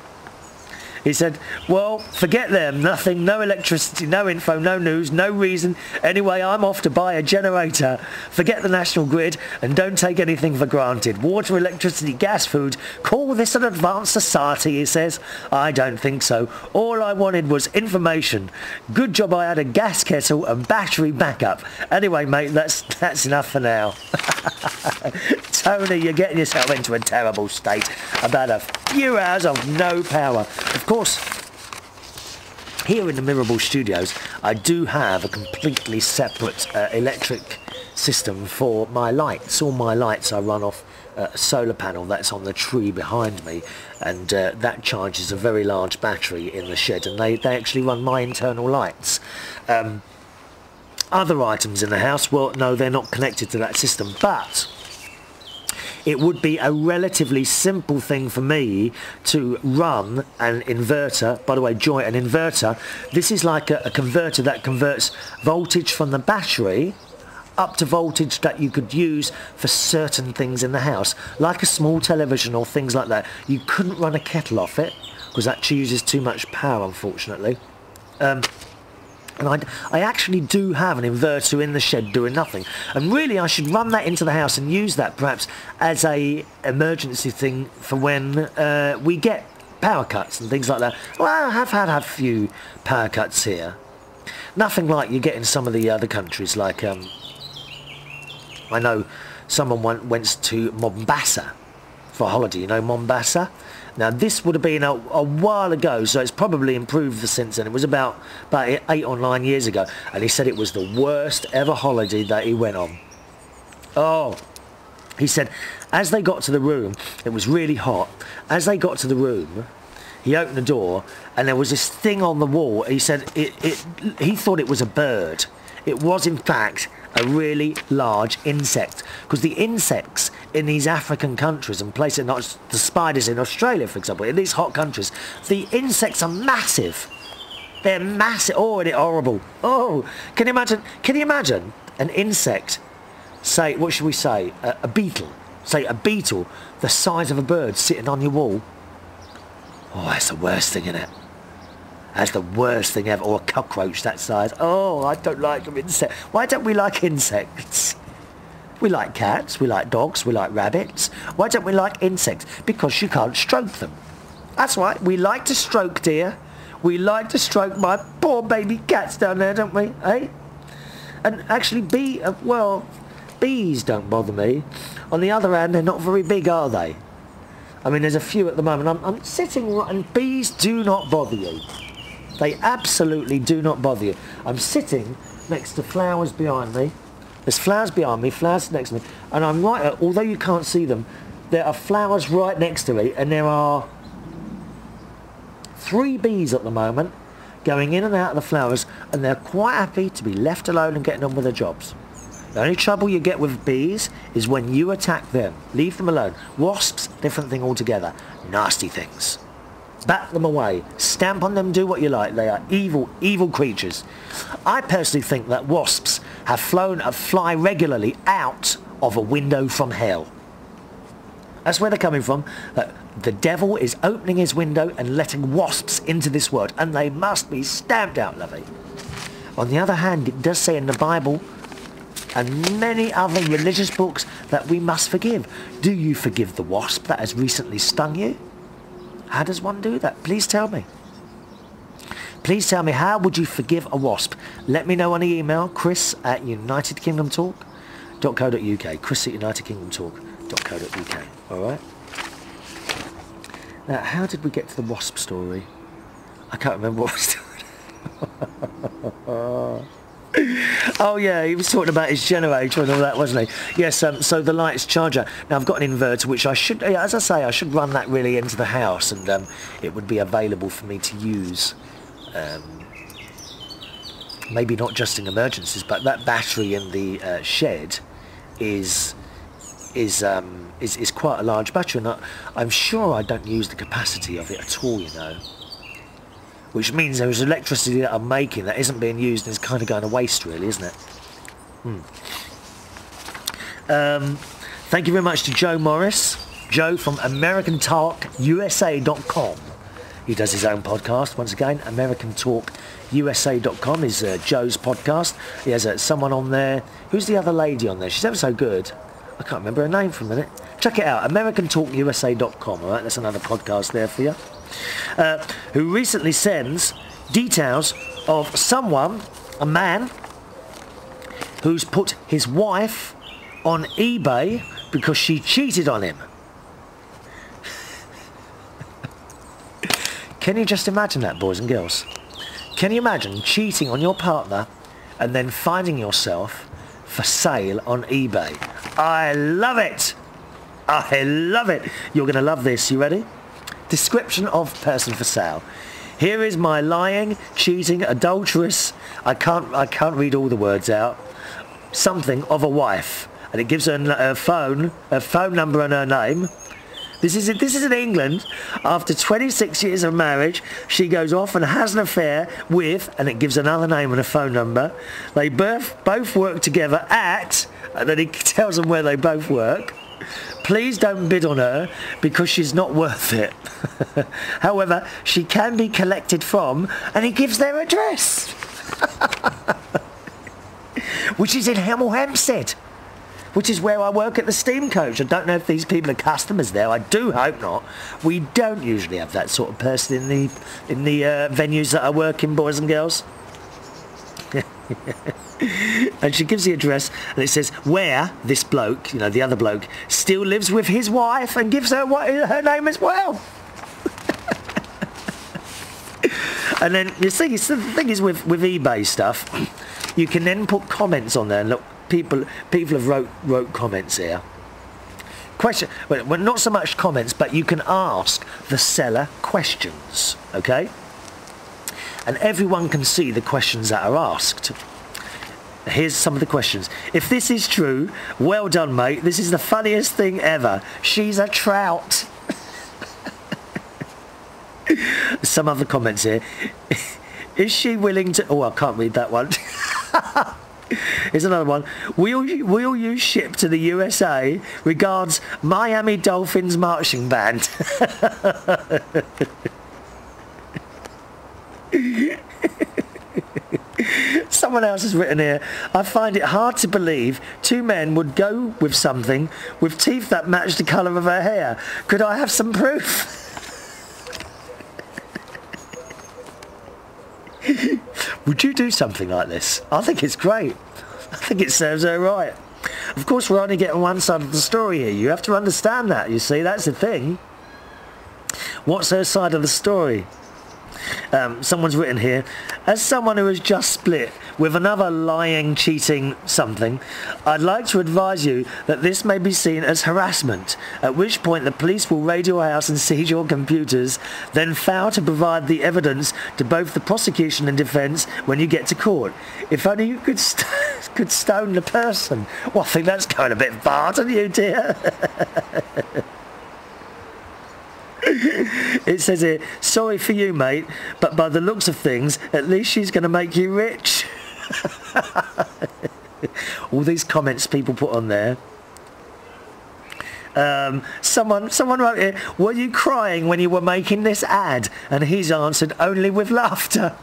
He said, well, forget them, nothing, no electricity, no info, no news, no reason. Anyway, I'm off to buy a generator. Forget the national grid and don't take anything for granted. Water, electricity, gas, food. Call this an advanced society, he says. I don't think so. All I wanted was information. Good job I had a gas kettle and battery backup. Anyway, mate, that's enough for now. Tony, you're getting yourself into a terrible state about a few hours of no power. Of course, here in the Mirable Studios, I do have a completely separate electric system for my lights. All my lights I run off a solar panel that's on the tree behind me, and that charges a very large battery in the shed, and they actually run my internal lights. Other items in the house, well, no, they're not connected to that system, but it would be a relatively simple thing for me to run an inverter. By the way, Joy, an inverter, this is like a converter that converts voltage from the battery up to voltage that you could use for certain things in the house, like a small television or things like that. You couldn't run a kettle off it because that uses too much power, unfortunately. And I actually do have an inverter in the shed doing nothing, and really I should run that into the house and use that perhaps as a emergency thing for when we get power cuts and things like that. Well, I have had a few power cuts here. Nothing like you get in some of the other countries, like I know someone went to Mombasa for a holiday. You know Mombasa? Now this would have been a while ago, so it's probably improved since then. It was about 8 or 9 years ago, and he said it was the worst ever holiday that he went on. Oh, he said as they got to the room, it was really hot. As they got to the room, he opened the door and there was this thing on the wall. He said he thought it was a bird. It was in fact a really large insect, because the insects in these African countries and places, not the spiders in Australia, for example, in these hot countries, the insects are massive. They're massive. Oh, and it's horrible. Oh, can you imagine an insect, say, what should we say, a beetle, say a beetle the size of a bird sitting on your wall? Oh, that's the worst thing, isn't it? That's the worst thing ever. Or a cockroach that size. Oh, I don't like them insects. Why don't we like insects? We like cats, we like dogs, we like rabbits. Why don't we like insects? Because you can't stroke them. That's right, we like to stroke, dear. We like to stroke my poor baby cats down there, don't we? Eh? And actually, bees don't bother me. On the other hand, they're not very big, are they? I mean, there's a few at the moment. I'm sitting, and bees do not bother you. They absolutely do not bother you. I'm sitting next to flowers behind me. There's flowers behind me, flowers next to me, and I'm right, although you can't see them, there are flowers right next to me, and there are 3 bees at the moment going in and out of the flowers, and they're quite happy to be left alone and getting on with their jobs. The only trouble you get with bees is when you attack them. Leave them alone. Wasps, different thing altogether. Nasty things. Bat them away. Stamp on them, do what you like. They are evil, evil creatures. I personally think that wasps have fly regularly out of a window from hell. That's where they're coming from. The devil is opening his window and letting wasps into this world, and they must be stamped out, lovey. On the other hand, it does say in the Bible and many other religious books that we must forgive. Do you forgive the wasp that has recently stung you? How does one do that? Please tell me. Please tell me, how would you forgive a wasp? Let me know on the email, chris@unitedkingdomtalk.co.uk. chris@unitedkingdomtalk.co.uk. Alright? Now, how did we get to the wasp story? I can't remember what I was doing. Oh yeah, he was talking about his generator and all that, wasn't he? Yes, so the lights charger. Now I've got an inverter which I should, as I say, I should run that really into the house, and it would be available for me to use. Maybe not just in emergencies, but that battery in the shed is quite a large battery, and I'm sure I don't use the capacity of it at all, you know. Which means there is electricity that I'm making that isn't being used and is kind of going to waste, really, isn't it? Thank you very much to Joe Morris. Joe from AmericanTalkUSA.com. He does his own podcast, once again. AmericanTalkUSA.com is Joe's podcast. He has someone on there. Who's the other lady on there? She's ever so good. I can't remember her name for a minute. Check it out, AmericanTalkUSA.com. All right, that's another podcast there for you. Who recently sends details of someone, a man, who's put his wife on eBay because she cheated on him. Can you just imagine that, boys and girls? Can you imagine cheating on your partner and then finding yourself for sale on eBay? I love it! I love it! You're going to love this. You ready? Description of person for sale. Here is my lying, cheating, adulterous, I can't read all the words out, something of a wife. And it gives her phone number and her name. This is in England. After 26 years of marriage, she goes off and has an affair with, and it gives another name and a phone number. They both work together at, and then he tells them where they both work. Please don't bid on her because she's not worth it. However, she can be collected from, and he gives their address. Which is in Hemel Hempstead, which is where I work at the Steam Coach. I don't know if these people are customers there. I do hope not. We don't usually have that sort of person in the venues that I work in, boys and girls. And she gives the address, and it says where this bloke, you know, the other bloke, still lives with his wife, and gives her her name as well. And then you see, the thing is with eBay stuff, you can then put comments on there. And look, people have wrote comments here. Well, not so much comments, but you can ask the seller questions. Okay. And everyone can see the questions that are asked. Here's some of the questions. If this is true, well done, mate. This is the funniest thing ever. She's a trout. Some other comments here. Is she willing to... Oh, I can't read that one. Here's another one. Will you ship to the USA? Regards, Miami Dolphins marching band. Someone else has written here, I find it hard to believe 2 men would go with something with teeth that match the colour of her hair. Could I have some proof? Would you do something like this? I think it's great. I think it serves her right. Of course, we're only getting one side of the story here. You have to understand that, you see. That's the thing. What's her side of the story? Someone's written here, as someone who has just split with another lying, cheating something, I'd like to advise you that this may be seen as harassment, at which point the police will raid your house and seize your computers, then fail to provide the evidence to both the prosecution and defence when you get to court. If only you could stone the person. Well, I think that's going a bit far, don't you, dear? It says here, sorry for you, mate, but by the looks of things, at least she's going to make you rich. All these comments people put on there. Someone wrote here, were you crying when you were making this ad? And he's answered, only with laughter.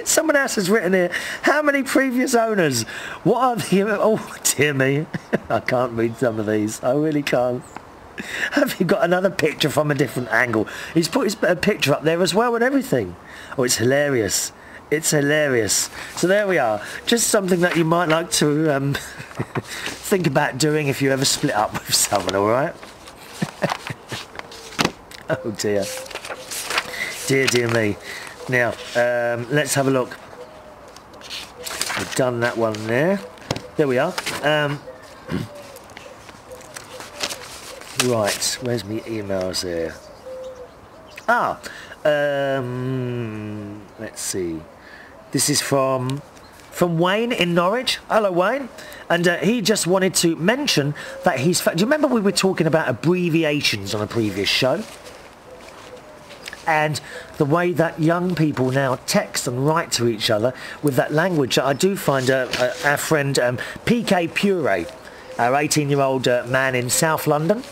Someone else has written here, how many previous owners? What are the... Oh, dear me. I can't read some of these. I really can't. Have you got another picture from a different angle? He's put his picture up there as well and everything. Oh, it's hilarious. It's hilarious. So there we are. Just something that you might like to think about doing if you ever split up with someone, all right? Oh, dear. Dear, dear me. Now, let's have a look. We've done that one there. There we are. Right, where's my emails here? Let's see. This is from Wayne in Norwich. Hello, Wayne. And he just wanted to mention that do you remember we were talking about abbreviations on a previous show? And the way that young people now text and write to each other with that language. I do find our friend PK Pure, our 18-year-old man in South London,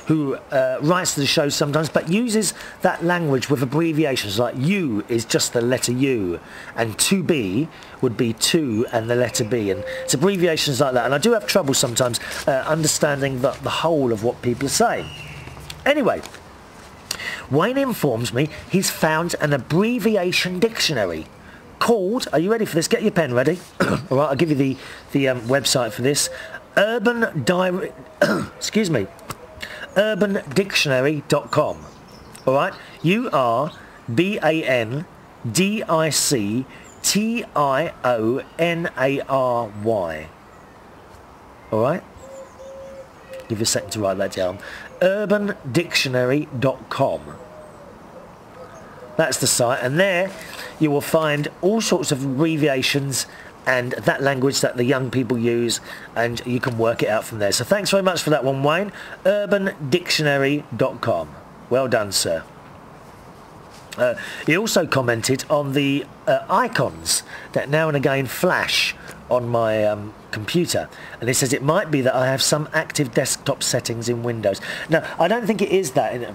who writes to the show sometimes, but uses that language with abbreviations, like U is just the letter U, and to be would be to and the letter B, and it's abbreviations like that. And I do have trouble sometimes understanding the whole of what people are saying. Anyway, Wayne informs me he's found an abbreviation dictionary called, are you ready for this? Get your pen ready. All right, I'll give you the website for this. UrbanDictionary.com. All right, UrbanDictionary. All right, give you a second to write that down. UrbanDictionary.com. That's the site, and there you will find all sorts of abbreviations and that language that the young people use, and you can work it out from there. So thanks very much for that one, Wayne. UrbanDictionary.com. Well done, sir. He also commented on the icons that now and again flash on my computer, and he says it might be that I have some active desktop settings in Windows. Now, I don't think it is that,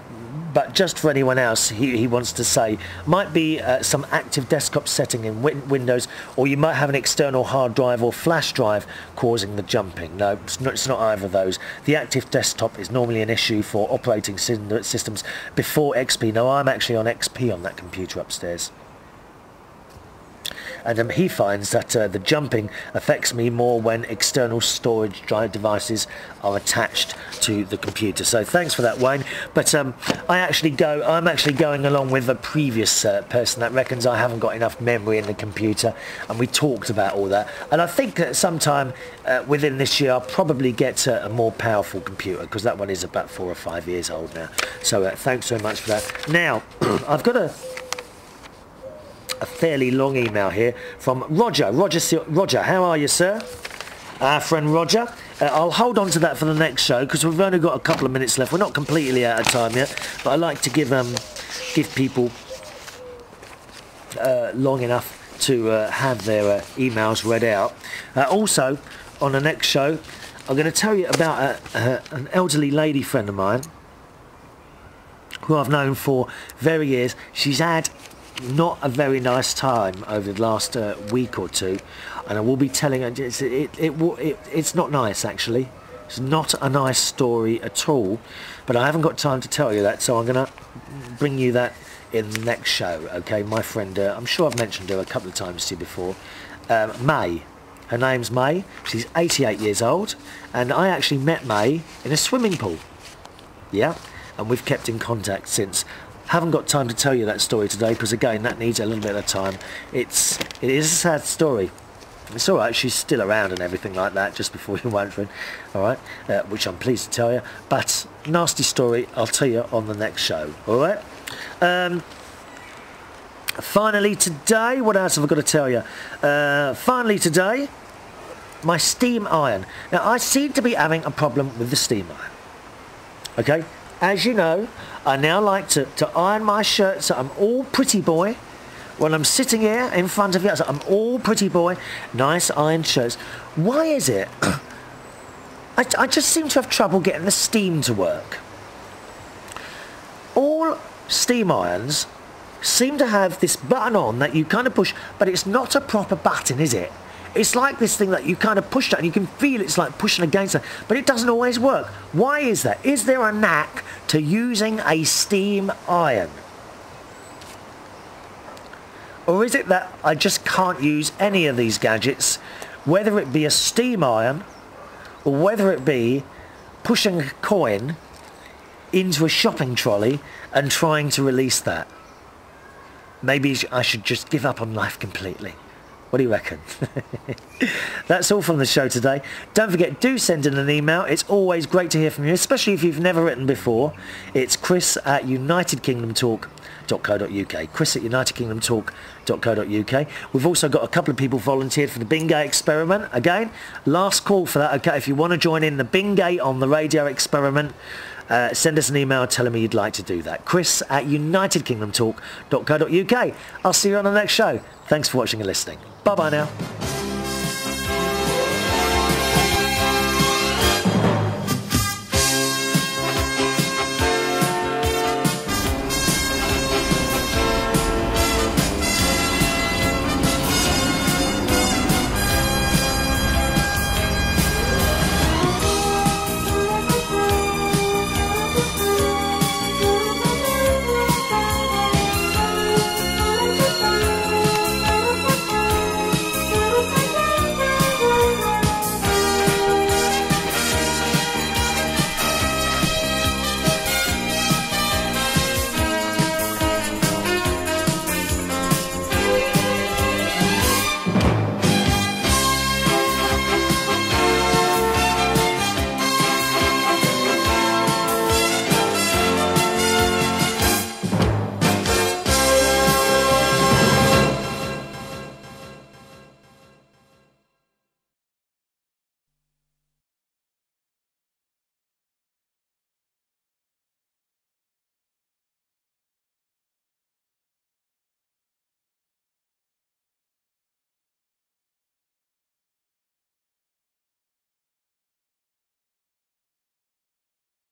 but just for anyone else, he wants to say, might be some active desktop setting in Windows, or you might have an external hard drive or flash drive causing the jumping. No, it's not either of those. The active desktop is normally an issue for operating systems before XP. Now, I'm actually on XP on that computer upstairs. And he finds that the jumping affects me more when external storage drive devices are attached to the computer. So thanks for that, Wayne. But I'm actually going along with a previous person that reckons I haven't got enough memory in the computer, and we talked about all that. And I think that sometime within this year I'll probably get a more powerful computer, because that one is about 4 or 5 years old now. So thanks so much for that. Now, I've got a fairly long email here from Roger. Roger, how are you, sir? Our friend Roger. I'll hold on to that for the next show, because we've only got a couple of minutes left. We're not completely out of time yet, but I like to give people long enough to have their emails read out. Also, on the next show, I'm going to tell you about an elderly lady friend of mine who I've known for very years. She's had not a very nice time over the last week or two, and I will be telling her it's not nice, actually. It's not a nice story at all, but I haven't got time to tell you that, so I'm going to bring you that in the next show. Okay, my friend, I'm sure I've mentioned her a couple of times to you before, May. Her name's May. She's 88 years old, and I actually met May in a swimming pool. Yeah, and we've kept in contact since. Haven't got time to tell you that story today because, again, that needs a little bit of time. It is a sad story. It's all right, she's still around and everything like that, just before you're wondering, all right, which I'm pleased to tell you. But nasty story, I'll tell you on the next show, all right? Finally today, what else have I got to tell you? Finally today, my steam iron. Now, I seem to be having a problem with the steam iron, okay? As you know, I now like to iron my shirts so I'm all pretty boy. When I'm sitting here in front of you, so I'm all pretty boy, nice ironed shirts. Why is it? I just seem to have trouble getting the steam to work. All steam irons seem to have this button on that you kind of push, but it's not a proper button, is it? It's like this thing that you kind of push that and you can feel it's like pushing against it, but it doesn't always work. Why is that? Is there a knack to using a steam iron? Or is it that I just can't use any of these gadgets, whether it be a steam iron or whether it be pushing a coin into a shopping trolley and trying to release that? Maybe I should just give up on life completely. What do you reckon? That's all from the show today. Don't forget, do send in an email. It's always great to hear from you, especially if you've never written before. It's chris@unitedkingdomtalk.co.uk. chris@unitedkingdomtalk.co.uk. We've also got a couple of people volunteered for the Bingay experiment. Again, last call for that. Okay, if you want to join in the Bingay on the radio experiment, send us an email telling me you'd like to do that. chris@unitedkingdomtalk.co.uk. I'll see you on the next show. Thanks for watching and listening. Bye-bye now.